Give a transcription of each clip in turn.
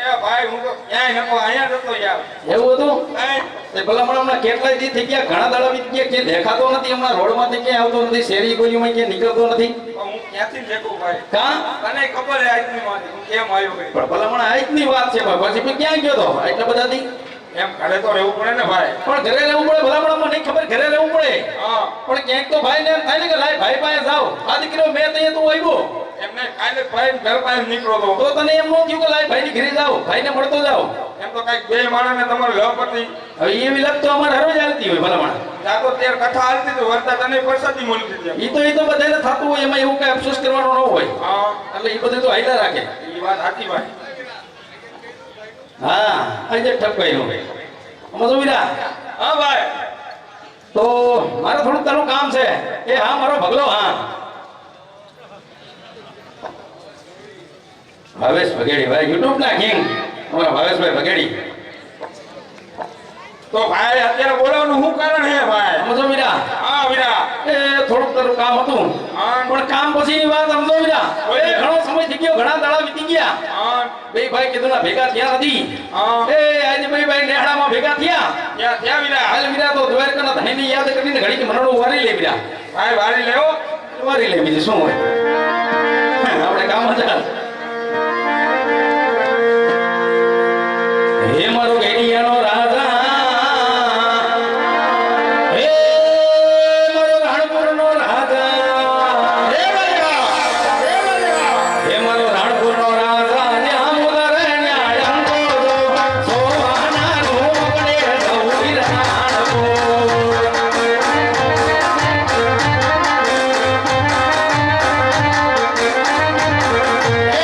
એ ભાઈ હું તો ક્યાંય નતો અહીંયા જતો યાર. એવું હતું એ તે ભલા મને હમણાં કેટલાય દી થઈ ગયા ઘણા દાડા વીતી ગયા કે દેખાતો નથી હમણાં રોડમાંથી ક્યાંય આવતો નથી શેરી ગોલીમાં ક્યાંય નીકળતો નથી હું ક્યાંથી દેખું ભાઈ. કા તને ખબર હે આજની વાત હું કેમ આવ્યો ભાઈ. પણ ભલા મને આજની વાત છે ભાઈ પછી પણ ક્યાં ગયો તો એટલા બધા દી એમ ઘરે તો રહેવું પડે ને ભાઈ. પણ ઘરે રહેવું પડે ભલા મને નહીં ખબર ઘરે રહેવું પડે હા પણ ક્યાંક તો ભાઈ ને એમ થાય ને કે લાય ભાઈ પાસે જાવ આ દીકરો મેં તઈએ તું આવ્યો એમને કાલે ભાઈ ઘર પાસે નીકળો તો તો તને એમ ન થયું કે લાય ભાઈ ની ઘરે જાવ ભાઈ ને મળતો જાવ એમ તો કઈક બે માણસને તમારે લવ પતી હવે એવી લત તો અમારે હરોજ હાલતી હોય ભલા મને જાતો તેર કથા હાલતી તો વર્તા તને પરસાદી મળતી હતી. એ તો બધાને થતું હોય એમાં એવું કઈ અફસોસ કરવાનો ન હોય હા એટલે એ બધું તો હાઈલા રાખે એ વાત સાચી ભાઈ. હા આજે ઠપકાયું સમજો વીરા હા ભાઈ. તો મારે થોડું તારું કામ છે એ હા મારો ભગલો હા ભાવેશ ભગેડી ભાઈ યુટ્યુબ ના કિંગ અમારા ભાવેશભાઈ ભગેડી તો ભાઈ અત્યારે બોલાવવાનું શું કારણ હે ભાઈ? સમજો વીરા હા વીરા. એ થોડુંક તારું કામ હતું હા પણ કામ પછીની વાત સમજો વીરા એ ઘણો સમય થઈ ગયો ઘણા દાડા વીતી ગયા હા બે ભાઈ કીધું ના ભેગા થયા નથી હા. એ આજે બે ભાઈ નેહડામાં ભેગા થયા ત્યાં ત્યાં વીરા. હાલ વીરા તો દ્વારકાના ધણીને યાદ કરીને ઘડીક મરણું વારી લે વીરા ભાઈ વારી લેવો. વારી લે બીજું શું હોય આપણે કામ હતા હે મારો ઘેડિયાનો રાજા હે મારો રાણપુરનો રાજા હે રાજા. હે રાજા. હે મારો રાણપુરનો રાજા ને આમુદરે ન્યાયંકો સોવાના રોકડે સૌરી રાણપુર હે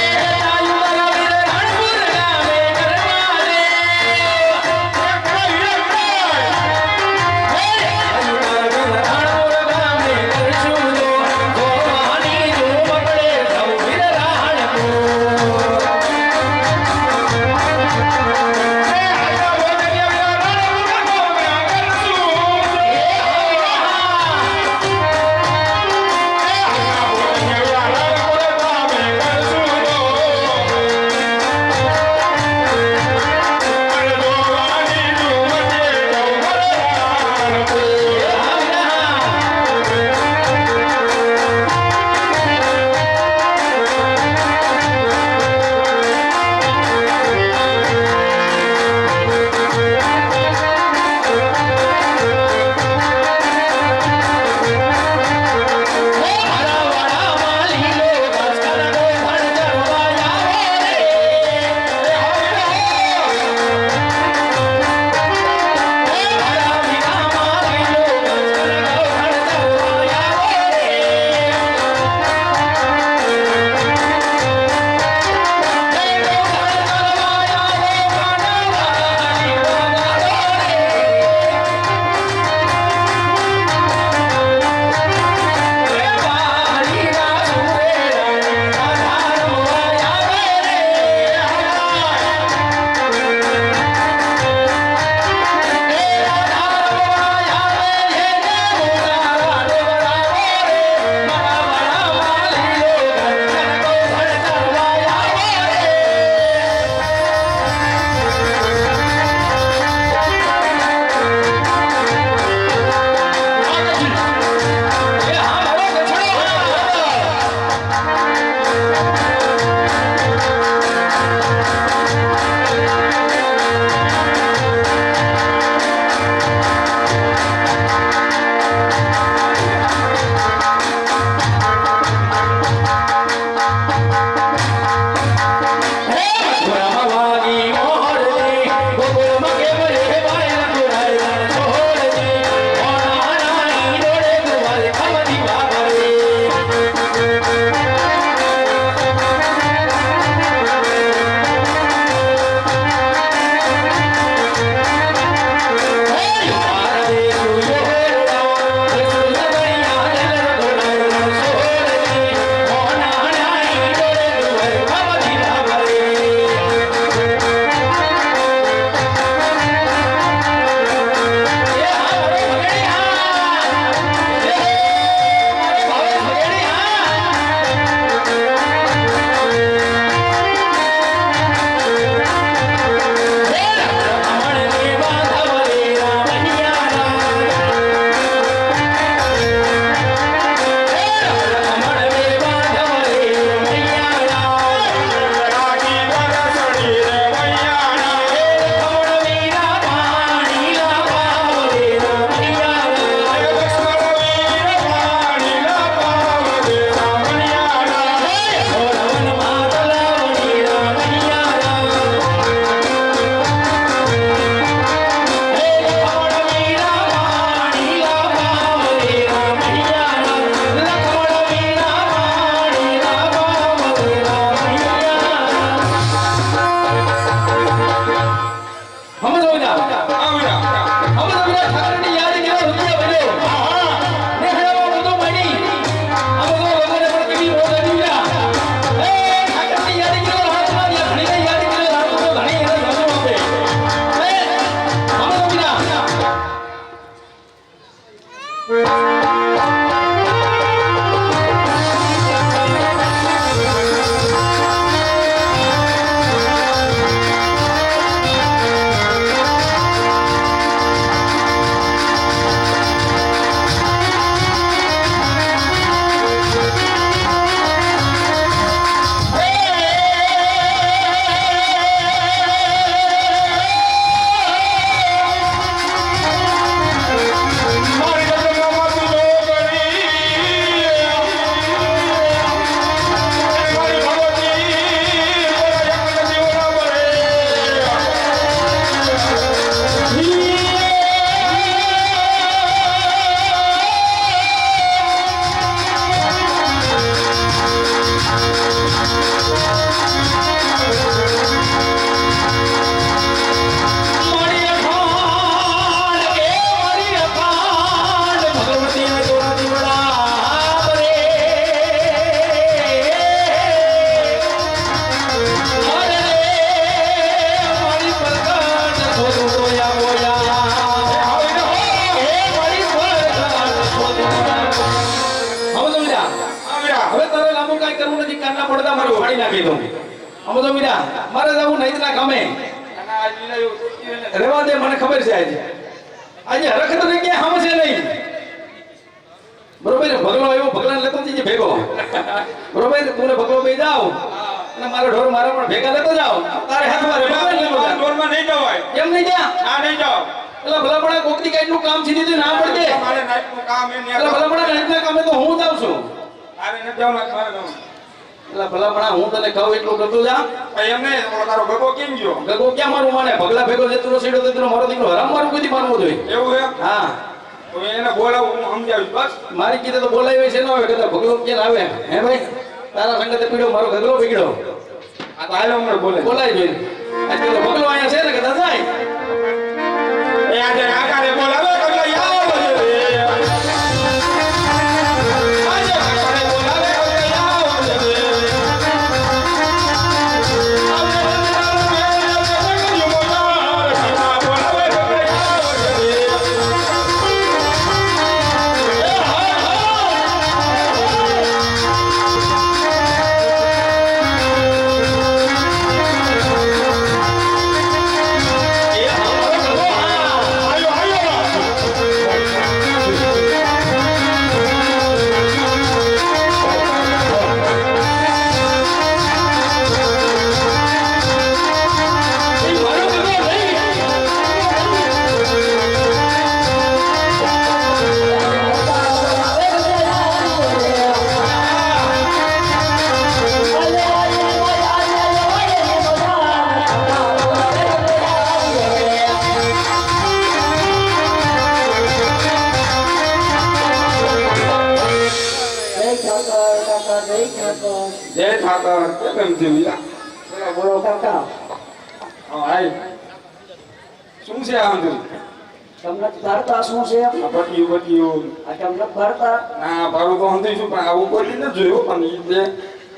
જા મારું પાણી નાખી દઉં આમ તો મીરા મારે જવું નહીં ના કામે અને આ લીલા એવું થતી હોય ને રહેવા દે મને ખબર છે આજે હરખત ને ક્યાં હમ છે નહીં બરોબર ભગલો આવ્યો ભગલાને લેતો જઈએ ભેગો બરોબર તું ને ભગલો ભાઈ જાવ અને મારો ઢોર મારા પણ ભેગા લેતો જાવ તારે હાથમાં ભગવાન લેતો જાવ ડોરમાં નહીં જવાય કેમ નહીં જા ના નહીં જાઓ એટલે ભલામણા કોકની કાઈનું કામ સીધી દીધું ના પડે મારે નાઈટનું કામ એ એટલે ભલામણા નાઈટના કામે તો હું જાઉં છું તારે ન જવાનું મારે જવાનું એટલે ભલામણા હું તને કહું એટલું કરતો જા ભાઈ એમને ઓલો તારો ગગો કેમ ગયો ગગો ક્યાં મારું માને ભગલા ભેગો જતો સીડો તેનો મારો દીકરો હરામ મારું કદી મારવો જોઈએ એવું એમ હા તો એને બોલાવું હું સમજાવીશ બસ મારી કીધે તો બોલાવી છે ન આવે કદાચ ભગલો ક્યાં આવે હે ભાઈ તારા સંગતે પીડ્યો મારો ગગલો પીડ્યો આ તો હાલો હમણાં બોલે બોલાવી જોઈએ આજે તો ભગલો અહીંયા છે ને કદાચ જાય એ આજે આકારે બોલાવે એટલે યાર બોલે આજે આકારે બોલાવે એટલે યાર બોલે જય ઠાકર કેમ થયું યાર બોલો કાકા હા આય શું છે આ બધું તમને ભરતા શું છે પટ્યું આ તમને ભરતા ના ભાડું તો સમજી છું પણ આવું કોઈ ન જોયું પણ ઈ જે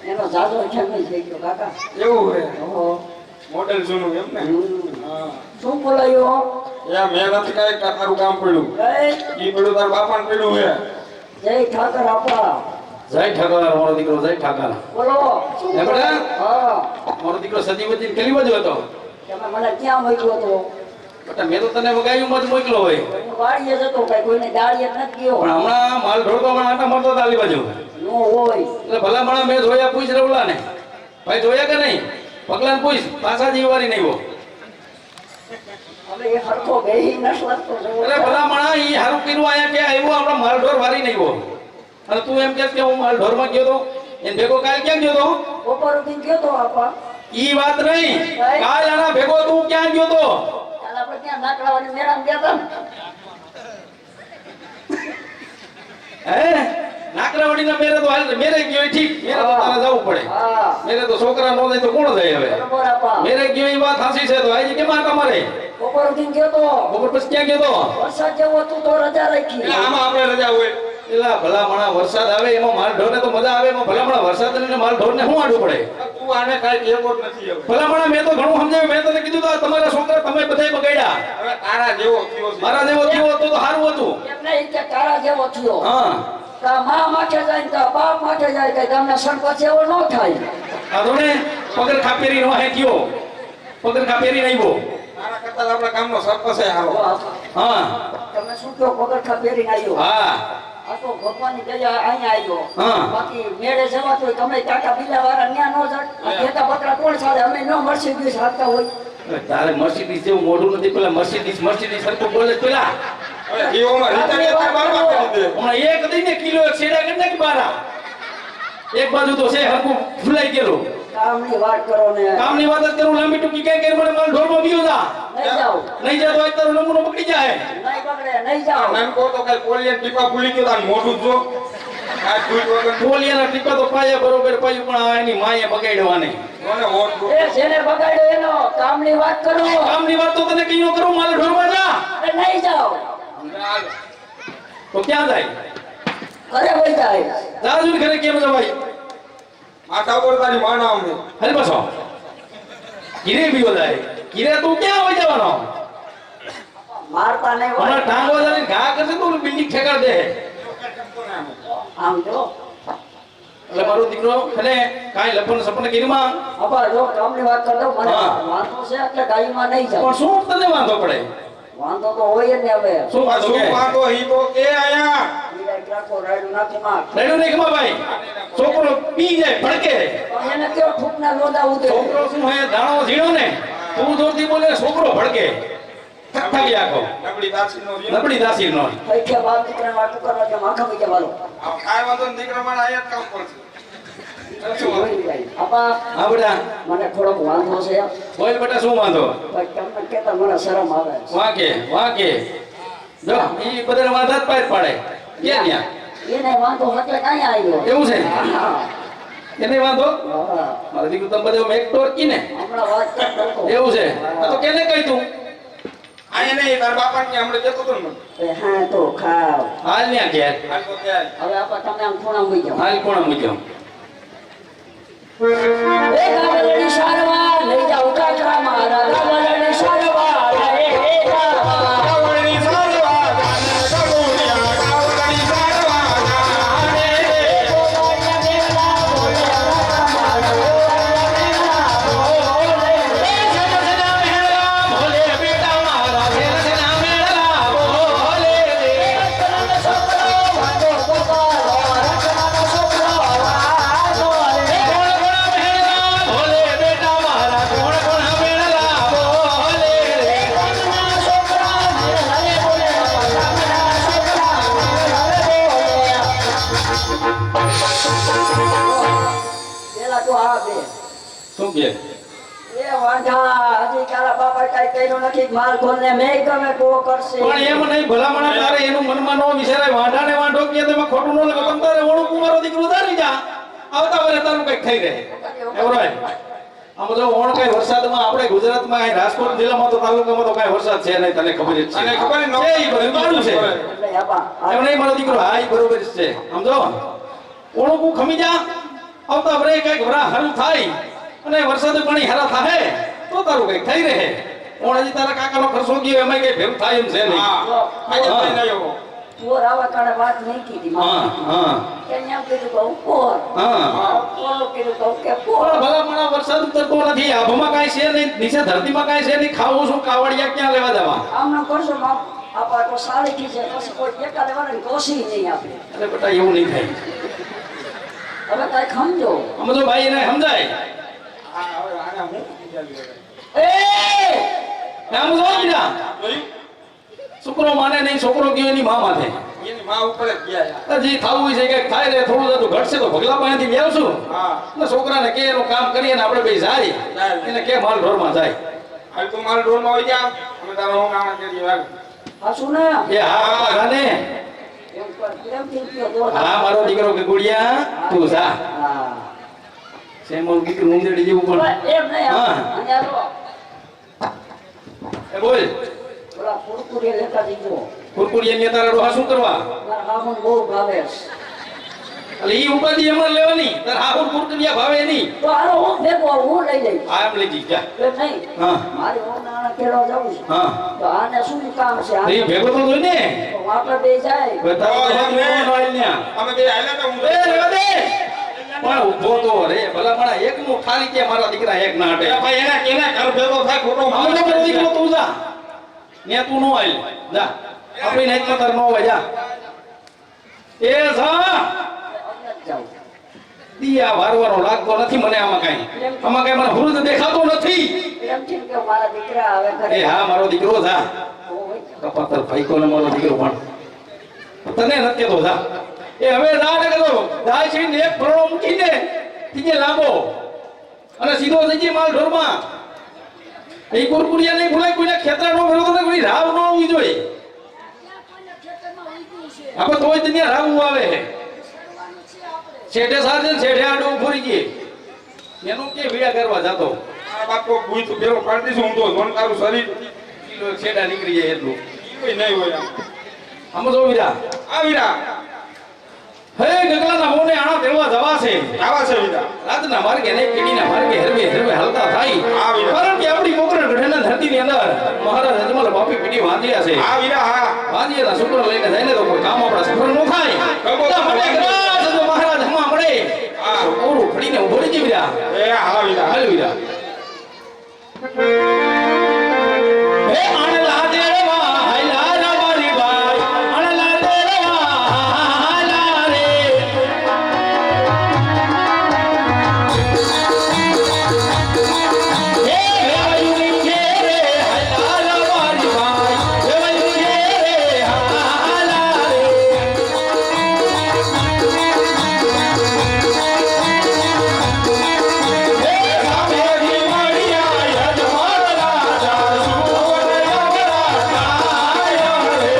એનો જાદો ખ્યાલ નહીં થઈ ગયો કાકા એવું હે ઓહો મોડેલ જૂનું એમ ને હા શું બોલાયો એ મેં નથી કાંઈ તારું કામ પડ્યું ઈ પડ્યું તારા બાપાને પડ્યું હે જય ઠાકર આપા જય ઠાકર મારો દીકરો જય ઠાકર બોલો હે બેટા હા મારો દીકરો સદી વધી કેટલી બાજુ હતો તમે મને ક્યાં મોકલ્યો તો બેટા મેં તો તને વગાયું મત મોકલો હોય હું વાડીએ જતો કઈ કોઈને દાળીએ નથી ગયો પણ હમણાં માલ ઢોળતો હમણાં આટા મારતો હતા આલી બાજુ નો હોય એટલે ભલામણા મેં જોયા પૂછ રવલા ને ભાઈ જોયા કે નહીં પગલાને પૂછ પાછા જીવવાની નહીં હો હવે એ હરખો બેહી નથી લાગતો એટલે ભલામણા ઈ હારું કર્યું આયા કે આવ્યો આપણા માલ ઢોર વારી નહીં હો અને તું એમ કહેશ કે હું માલ ઢોરમાં ગયો તો એને ભેગો કાલ ક્યાં ગયો તો બપોર ઉઠીને ગયો તો આપા ઈ વાત નહીં કાલ આના ભેગો તું ક્યાં ગયો તો કાલ આપણે ત્યાં નાકડાવાની મેળામાં ગયા હતા ને હે નાકરાવાડીના મેરે તો હાલ મેરે ગયો ઈ ઠીક મેરે તો તારે જવું પડે હા મેરે તો છોકરા નો જાય તો કોણ જાય હવે બરોબર આપા મેરે ગયો ઈ વાત હાસી છે તો આજે કેમ આટા મારે બપોર ઉઠીને ગયો તો બપોર પછી ક્યાં ગયો તો વરસાદ જેવો હતું તો રજા રાખી એટલે આમાં આપણે રજા હોય એલા ભલામણા વરસાદ આવે એમાં માલ ઢોરને તો મજા આવે એમાં ભલામણા વરસાદ ને માલ ઢોરને શું આડું પડે તું આને કાંઈ કહેવો જ નથી હવે ભલામણા મેં તો ઘણું સમજાવ્યું મેં તને કીધું તો આ તમારા છોકરા તમે બધાય બગાડ્યા હવે તારા જેવો થયો છે મારા જેવો થયો હોત તો સારું હતું એમ નહીં કે તારા જેવો થયો હા તા માં માથે જાય ને તા બાપ માથે જાય કે તમને સરપંચ એવો ન થાય આ તો ને પગર ખાપેરી નો હે કયો પગર ખાપેરી નહીં બો તારા કરતા આપણા ગામનો સરપંચ છે હારો હા તમે શું કહો પગરખા પહેરીને આવ્યો હા આ તો ભગવાનની દયા અહીંયા આવ્યો હા. બાકી મેળે જવા તો તમે ટાટા બીલા વાળા ન્યા નો જડ આ ખેતા બકરા કોણ ચાલે અમે ન મરસી દિવસ હાલતા હોય તારે મર્સિડીઝ જેવું મોઢું નથી પેલા મર્સિડીઝ સરખું બોલે પેલા હવે જીવોમાં રીચાર્જ અત્યારે બારમા કરી દે હમણાં એક દઈને કિલો એક છેડા કરી નાખી બારા એક બાજુ તો છે હરખું ફૂલાઈ ગયેલું કામની વાત કરો ને કામની વાત જ કરું લાંબી ટૂંકી કઈ કરી મને માલ ઢોરમાં બીયો જા નહીં જાઓ નહીં જાય તો આજ તારો નમૂનો પકડી જાય નહીં બગડે નહીં જાઓ નામ કહો તો કઈ પોલિયન ટીપા ભૂલી ગયો તાન મોઢું જો આ ભૂલ વગર ટોલિયાના ટીપા તો પાયા બરોબર પાયું પણ આ એની માએ બગાડવાની કોને વોટ દો એ જેને બગાડ્યો એનો કામની વાત કરો કામની વાત તો તને કઈ ન કરું માલ ઢોરમાં જા અરે નહીં જાઓ હાલ તો ક્યાં જાય ઘરે વહી જાય રાજુ ઘરે કેમ જવાય માથા ઉપર તારી માના અમે હરી બસો કિરે બીઓ જાય કિરે તું ક્યાં હોય જવાનો મારતા નહીં હમણાં હોય ટાંગો જઈને ઘા કરશે તો બિલ્ડિંગ ઠેકાડ દે આમ જો એટલે મારો દીકરો અને કાંઈ લપન સપન કીરમાં અપા જો કામની વાત કરતો મને હા. વાંધો છે એટલે ગાડીમાં નહીં જાવ પણ શું તને વાંધો પડે વાંધો તો હોય જ ને હવે શું વાંધો શું કે વાંધો ઈ તો કે આયા ઈ રાખો રાયડું નાખી માં રેડું નહીં ખમા ભાઈ છોકરો પી જાય ભડકે એને કેવો ઠૂકના લોદા ઉદે છોકરો શું હે દાણો ઝીણો ને તું જોરથી બોલે છોકરો ભડકે થકથકી આખો નબળી દાસીનો રહ્યો. નબળી દાસી નો પૈકે બાપ દીકરાને વાતું કરવા કે માખા બીજે વાલો આ કાંઈ વાંધો નહીં, દીકરા મારા આયા જ કામ પડશે. આપા હા બેટા મને થોડોક વાંધો છે બોલ બેટા શું વાંધો પણ તમને કેતા મને શરમ આવે વાંકે જો ઈ બધા વાંધા જ પાડ પાડે ક્યાં ન્યા એને વાંધો એટલે કાંઈ આવ્યો એવું છે હા. એને વાંધો હા. મારા દીકરો તમે બધે મેક ટોરકી ને હમણાં વાત કરતો એવું છે આ તો કેને કહી તું આયા નહીં, તારા બાપાને કે હમણાં જતો હતો ને મને. હા તો ખાવ હાલ ન્યા ઘેર હાલ તો ત્યાં. હવે આપા તમે આમ ખૂણા હોઈ જાઓ હાલ કોણ મૂક્યો એ ગાવલડી સારવાર લઈ જાઓ કાકરા મારા ગાવલડી સારવાર એ ગાવા ગાવડી સારવા ગાને ગગુડિયા, ગાવડી સારવા ગાને રે. ગોવાળિયા મેળા બોલે કાકરા મારા ગોવાળિયા મેળા બોલે એ સનસના મેળા ભોલે બેટા મારા સનસના મેળા ભોલે રે રત્નનો છોકરો વાંધો ગોપાલો રત્નનો છોકરો વાંધો રે કોણ કોણ મેળા ભોલે બેટા મારા કોણ કોણ મેળા ભોલે રે રત્નના છોકરા મેળા બોલે રત્નના છોકરા મેળા બોલે પેલા તો આ બે શું કે એ વાંઢા હજી તારા બાપા કઈ કર્યું નથી માલ ખોલને મેં ગમે કો કરશે પણ એમ નહીં ભલામણા તારે એનું મનમાં નો વિચારાય વાંઢા ને વાંઢો કે તમે ખોટું ન લાગે તમ તારે ઓળું કુમારો દીકરો ઉધારી જા આવતા વરે તારું કઈક થઈ રહે એવરાય આમ જો ઓણ કઈ વરસાદમાં આપણે ગુજરાતમાં અહીં રાજકોટ જિલ્લામાં તો તાલુકામાં તો કઈ વરસાદ છે નહીં તને ખબર જ છે તને ખબર ય ન છે ઈ બધું બારું છે એટલે આપા એમ નહીં મારો દીકરો હા ઈ બરોબર જ છે સમજો ઓણું કુ ખમી જા આવતા વરે કઈક વરા હારું થાય અને વરસાદ પાણી હારા થાહે તો તારું કઈક થઈ રહે ઓણ હજી તારા કાકાનો ખર્ચો ગયો એમાં કઈ ભેરું થાય એમ છે નહીં હા, આજે હા. લઈને આવ્યો. પોર આવા કાળે વાત નહીં કીધી હા હા કે એમ કીધું કહું પોર હા પોરનું કીધું કહું કે પોર પણ ભલામણા વરસાદ ઉતરતો નથી આભામાં કાંઈ છે નહીં નીચે ધરતીમાં કાંઈ છે નહીં ખાવું શું કાવડિયા ક્યાં લેવા જવા આમનો કરશો બાપ આપા તો સારી કી છે પછી કોઈ ટેકા લેવાને કોશી નહીં આપે અરે બેટા એવું નહીં થાય હવે કઈ સમજો આમ તો ભાઈ એને સમજાય આ હવે આને હું વિચારી રહ્યો. એ આમ જો બીજા જોયું? છોકરો માને નહીં છોકરો ગયો એની મા માથે એની માં ઉપર જ ગયા યાર. હજી થાવું છે કે થાય રે થોડું જતું ઘટશે તો ભગલા પાસેથી બેવશું હા. ને છોકરાને કે એનું કામ કરીએ ને આપણે બે જાય એને કે માલ ઢોરમાં જાય હાલ તું મારા ડોરમાં હોય જા. અમે તારો હું નાણા કરીએ વાગ. હાસુ ને એ હા જાને એમ પર પ્રેમથી કયો દોર હા મારો દીકરો કે ગુડિયા તું જા હા સેમોલ દીકરી ઉંદેડી જેવું પણ એમ નહીં હા. અહીંયા તો એ બોલ પેલા કુરકુરે લેતા દીધો કુરકુરિયા ને તારા ડોહા શું કરવા મારા હાહુન બહુ ભાવે છે. એટલે ઈ ઉપાધિ એમાં લેવાની તાર હાહુર કુરકુરિયા ભાવે નહીં તો હાલો હું ભેગો આવું, હું લઈ લઈશ આ એમ લઈ જી જા એમ નહીં હા મારે હું નાણા કેળવા જવું છે હા તો આને શું કામ છે તો ઈ ભેગો તો જોઈ ને તો આપણે બે જાય બતાવો એમ એમ નહીં. નો આઈ ન્યા અમે બે હાલ્યા તા હું એ રેવા દે પણ ઊભો તો રે ભલા મારા એક નું ખાલી કે મારા દીકરા એક ના હટે ભાઈ એના કેના ઘર ભેગો થાય ખોટો અમે તો મારો દીકરો તું જા ને તું નો આઈ જા આપણી નાઈટ માં તાર નો હોય જા એ જા અમે જ જાઉં દિયા વારવાનો લાગતો નથી મને આમાં કાંઈ મને હુરુદ દેખાતો નથી પ્રેમથી કે મારા દીકરા આવે ઘરે એ હા મારો દીકરો જા હોય. કપાતર ફાઈકો ને મારો દીકરો પણ તને નથી કેતો જા એ હવે જા ને કહેતો જાય છે ને એક ફળો મૂકીને ત્રીજે લાંબો અને સીધો થઈ જાય માલ ઢોરમાં એ કુરકુરિયા નહીં ભૂલાય કોઈને ખેતરા નો ભેળો તો કોઈ રાવ ન હોવી જોઈએ આપણે તોય દુનિયા રાવું આવે શેઠે સારજે શેઠે આડો ફરી ગઈ એનું કે વિડા કરવા જાતો મારા બાપ તો ભૂઈ તો ભેરો પાડી દઈશું હું તો જોન તારું શરીર કિલો છેડા નીકળી જાય એટલું ઈ નહીં હોય આમ. આમ જો વિડા આ વીરા હે ગગલાના મોને આણા તેડવા જવા છે આવા છે વીરા રાતના માર્ગે ને પીડીના માર્ગે હરવે હરવે હાલતા થાય હા, વીરા. કારણ કે આપણી મોકરા ગઢના ધરતીની અંદર મહારાજ અજમલ બાપી પીડી વાંધ્યા છે આ વીરા હા વાંધ્યાના શુક્ર લઈને જાય ને તો કોઈ કામ આપણા સફળ ન થાય કબો એટલા માટે વાંધ્યા. કદાચ જો મહારાજ હમા મળે હે અણલા દેવા હાયલા રા મારી ભાઈ અણલા દેવા હાયલા રે હે વેવાયું કે રે હાયલા રા મારી ભાઈ વેવાયું કે રે હાયલા રે હે સામેથી મળ્યા યજમાન રાજા સુવન યવરાજાય રે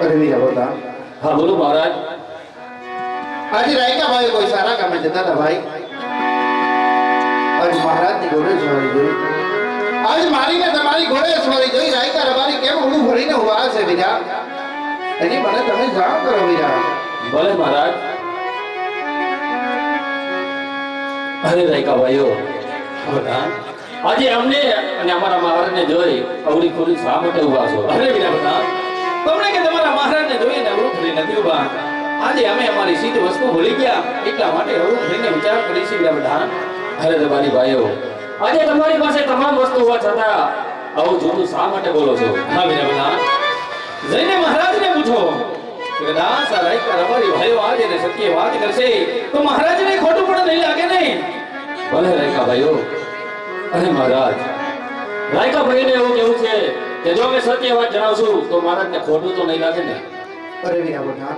અરે વીરા બોલા હા બોલો મહારાજ આજે રાયકા ભાઈ કોઈ સારા કામે જતા હતા ભાઈ આજ મહારાજની ઘોડે સવારી જોઈ આજ મારીને તમારી ઘોડે સવારી જોઈ રાયકા રબારી કેમ ઊંડું ભરીને ઉભા છે વીરા એની મને તમે જાણ કરો વીરા ભલે મહારાજ અરે રાયકા ભાઈઓ બધા આજે અમને અને અમારા મહારાજને જોઈ અવળી ખોરી શા માટે ઉભા છો અરે વીરા બધા તમને કે તમારા મહારાજને જોઈને અવળું ફરી નથી ઉભા આજે અમે અમારી સીધ વસ્તુ ભૂલી ગયા એટલા માટે અવળું ફરીને વિચાર કરી છે વીરા બધા અરે તમારી ભાઈઓ આજે તમારી પાસે તમામ વસ્તુ હોવા છતાં આવું જૂઠું શા માટે બોલો છો હા વીરા બધા જઈને મહારાજને પૂછો કે કદાચ આ રાયકા રબારી ભાઈઓ આજે ને સત્ય વાત કરશે તો મહારાજને ખોટું પણ નહીં લાગે નહીં ભલે રાયકા ભાઈઓ અરે મહારાજ રાયકા ભાઈને એવું કેવું છે કે જો અમે સત્ય વાત જણાવશું તો મહારાજને ખોટું તો નહીં લાગે ને અરે વીરા બોલા